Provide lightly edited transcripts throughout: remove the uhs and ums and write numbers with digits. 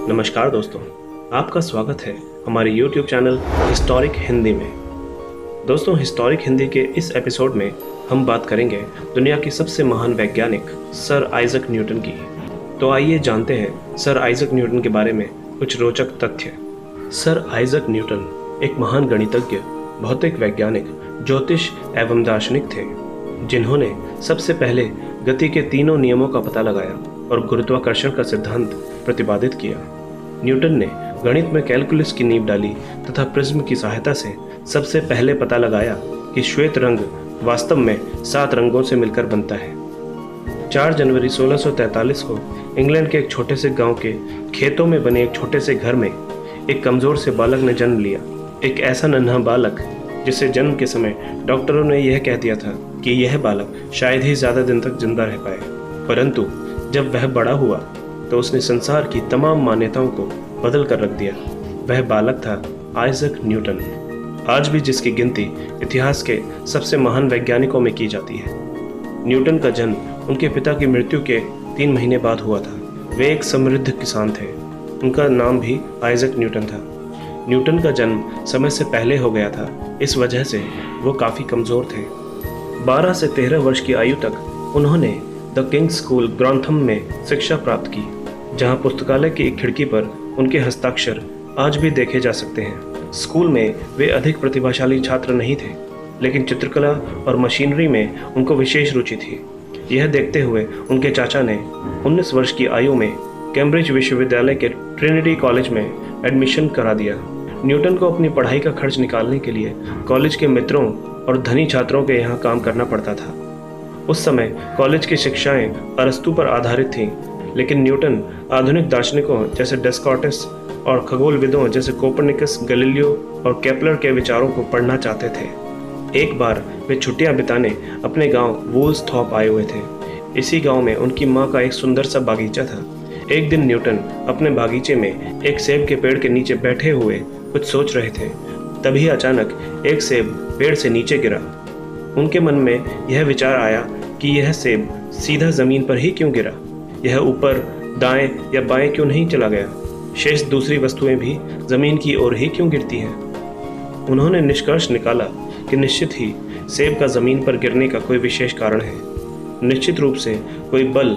नमस्कार दोस्तों, आपका स्वागत है हमारे YouTube चैनल हिस्टोरिक हिंदी में। दोस्तों, हिस्टोरिक हिंदी के इस एपिसोड में हम बात करेंगे दुनिया की सबसे महान वैज्ञानिक सर आइजक न्यूटन की। तो आइए जानते हैं सर आइजक न्यूटन के बारे में कुछ रोचक तथ्य। सर आइजक न्यूटन एक महान गणितज्ञ, भौतिक वैज्ञानिक, ज्योतिष एवं दार्शनिक थे, जिन्होंने सबसे पहले गति के तीनों नियमों का पता लगाया और गुरुत्वाकर्षण का सिद्धांत प्रतिपादित किया। न्यूटन ने गणित में कैलकुलस की नींव डाली तथा प्रिज्म की सहायता से सबसे पहले पता लगाया कि श्वेत रंग वास्तव में 7 रंगों से मिलकर बनता है। 4 जनवरी 1643 को इंग्लैंड के एक छोटे से गांव के खेतों में बने एक छोटे से घर में एक कमजोर से बालक ने जन्म लिया। एक ऐसा नन्हा बालक जिसे जन्म के समय डॉक्टरों ने यह कह दिया था कि यह बालक शायद ही ज्यादा दिन तक जिंदा रह पाए। परंतु जब वह बड़ा हुआ तो उसने संसार की तमाम मान्यताओं को बदल कर रख दिया। वह बालक था आइजक न्यूटन, आज भी जिसकी गिनती इतिहास के सबसे महान वैज्ञानिकों में की जाती है। न्यूटन का जन्म उनके पिता की मृत्यु के 3 महीने बाद हुआ था। वे एक समृद्ध किसान थे। उनका नाम भी आइजक न्यूटन था। न्यूटन का जन्म समय से पहले हो गया था, इस वजह से वो काफ़ी कमज़ोर थे। 12 से 13 वर्ष की आयु तक उन्होंने द किंग्स स्कूल ग्रॉन्थम में शिक्षा प्राप्त की, जहां पुस्तकालय की एक खिड़की पर उनके हस्ताक्षर आज भी देखे जा सकते हैं। स्कूल में वे अधिक प्रतिभाशाली छात्र नहीं थे, लेकिन चित्रकला और मशीनरी में उनको विशेष रुचि थी। यह देखते हुए उनके चाचा ने 19 वर्ष की आयु में कैम्ब्रिज विश्वविद्यालय के ट्रिनिटी कॉलेज में एडमिशन करा दिया। न्यूटन को अपनी पढ़ाई का खर्च निकालने के लिए कॉलेज के मित्रों और धनी छात्रों के यहाँ काम करना पड़ता था। उस समय कॉलेज की शिक्षाएं अरस्तु पर आधारित थीं, लेकिन न्यूटन आधुनिक दार्शनिकों जैसे डेस्कार्टेस और खगोलविदों जैसे कोपरनिकस, गैलीलियो और केपलर के विचारों को पढ़ना चाहते थे। एक बार वे छुट्टियां बिताने अपने गांव वुल्सथॉर्प आए हुए थे। इसी गांव में उनकी मां का एक सुंदर सा बागीचा था। एक दिन न्यूटन अपने बागीचे में एक सेब के पेड़ के नीचे बैठे हुए कुछ सोच रहे थे। तभी अचानक एक सेब पेड़ से नीचे गिरा। उनके मन में यह विचार आया कि यह सेब सीधा जमीन पर ही क्यों गिरा, यह ऊपर, दाएं या बाएं क्यों नहीं चला गया, शेष दूसरी वस्तुएं भी जमीन की ओर ही क्यों गिरती हैं। उन्होंने निष्कर्ष निकाला कि निश्चित ही सेब का जमीन पर गिरने का कोई विशेष कारण है। निश्चित रूप से कोई बल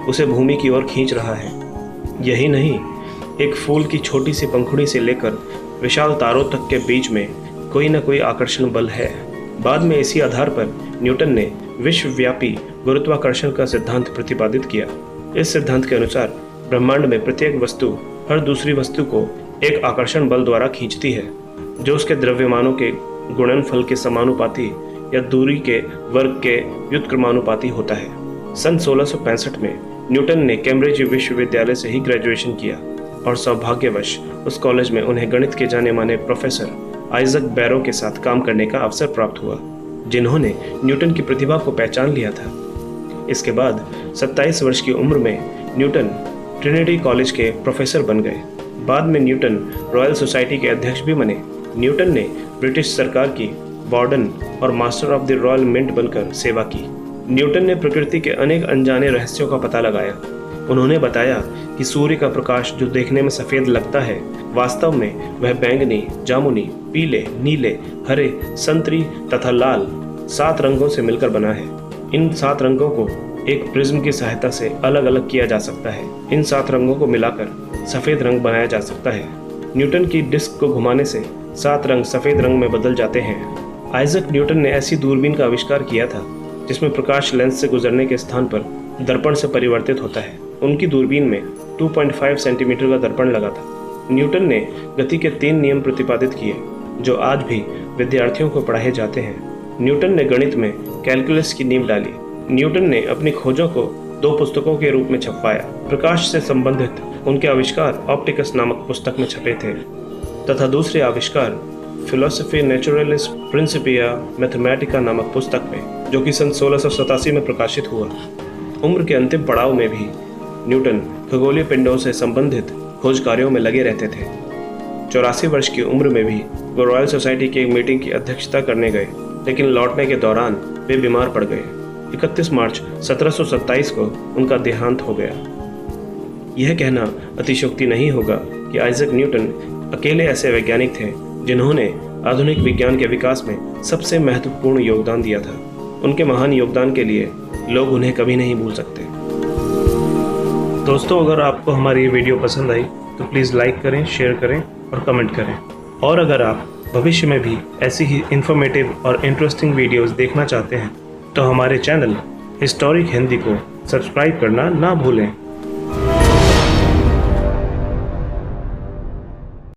उसे भूमि की ओर खींच रहा है। यही नहीं, एक फूल की छोटी सी पंखुड़ी से लेकर विशाल तारों तक के बीच में कोई न कोई आकर्षण बल है। बाद में इसी आधार पर न्यूटन ने विश्वव्यापी गुरुत्वाकर्षण का सिद्धांत प्रतिपादित किया। इस सिद्धांत के अनुसार ब्रह्मांड में प्रत्येक वस्तु हर दूसरी वस्तु को एक आकर्षण बल द्वारा खींचती है, जो उसके द्रव्यमानों के गुणनफल के समानुपाती या दूरी के वर्ग के व्युत्क्रमानुपाती होता है। सन 1665 में न्यूटन ने कैम्ब्रिज विश्वविद्यालय से ही ग्रेजुएशन किया और सौभाग्यवश उस कॉलेज में उन्हें गणित के जाने माने प्रोफेसर आइजक बैरो के साथ काम करने का अवसर प्राप्त हुआ, जिन्होंने न्यूटन की प्रतिभा को पहचान लिया था। इसके बाद 27 वर्ष की उम्र में न्यूटन ट्रिनिटी कॉलेज के प्रोफेसर बन गए। बाद में न्यूटन रॉयल सोसाइटी के अध्यक्ष भी बने। न्यूटन ने ब्रिटिश सरकार की वार्डन और master of the royal mint बनकर सेवा की। न्यूटन ने प्रकृति के अनेक अनजाने रहस्यों का पता लगाया। उन्होंने बताया कि सूर्य का प्रकाश जो देखने में सफ़ेद लगता है, वास्तव में वह बैंगनी, जामुनी, पीले, नीले, हरे, संतरी तथा लाल 7 रंगों से मिलकर बना है। इन 7 रंगों को एक प्रिज्म की सहायता से अलग अलग किया जा सकता है। इन 7 रंगों को मिलाकर सफ़ेद रंग बनाया जा सकता है। न्यूटन की डिस्क को घुमाने से 7 रंग सफ़ेद रंग में बदल जाते हैं। आइजक न्यूटन ने ऐसी दूरबीन का आविष्कार किया था जिसमें प्रकाश लेंस से गुजरने के स्थान पर दर्पण से परिवर्तित होता है। उनकी दूरबीन में 2.5 सेंटीमीटर का दर्पण लगा था। न्यूटन ने गति के 3 नियम प्रतिपादित किए, जो आज भी विद्यार्थियों को पढ़ाए जाते हैं। न्यूटन ने गणित में कैलकुलस की नींव डाली। न्यूटन ने अपनी खोजों को 2 पुस्तकों के रूप में छपवाया। प्रकाश से संबंधित उनके आविष्कार ऑप्टिकस नामक पुस्तक में छपे थे तथा दूसरे आविष्कार फिलोसफी नेचुरलिस प्रिंसिपिया मैथमेटिका नामक पुस्तक में, जो कि सन 1687 में प्रकाशित हुआ। उम्र के अंतिम पड़ाव में भी न्यूटन खगोलीय पिंडों से संबंधित खोज कार्यों में लगे रहते थे। 84 वर्ष की उम्र में भी वो रॉयल सोसाइटी की एक मीटिंग की अध्यक्षता करने गए, लेकिन लौटने के दौरान वे बीमार पड़ गए। 31 मार्च 1727 को उनका देहांत हो गया। यह कहना अतिशयोक्ति नहीं होगा कि आइजैक न्यूटन अकेले ऐसे वैज्ञानिक थे जिन्होंने आधुनिक विज्ञान के विकास में सबसे महत्वपूर्ण योगदान दिया था। उनके महान योगदान के लिए लोग उन्हें कभी नहीं भूल सकते। दोस्तों, अगर आपको हमारी ये वीडियो पसंद आई तो प्लीज़ लाइक करें, शेयर करें और कमेंट करें। और अगर आप भविष्य में भी ऐसी ही इन्फॉर्मेटिव और इंटरेस्टिंग वीडियोस देखना चाहते हैं तो हमारे चैनल हिस्टोरिक हिंदी को सब्सक्राइब करना ना भूलें।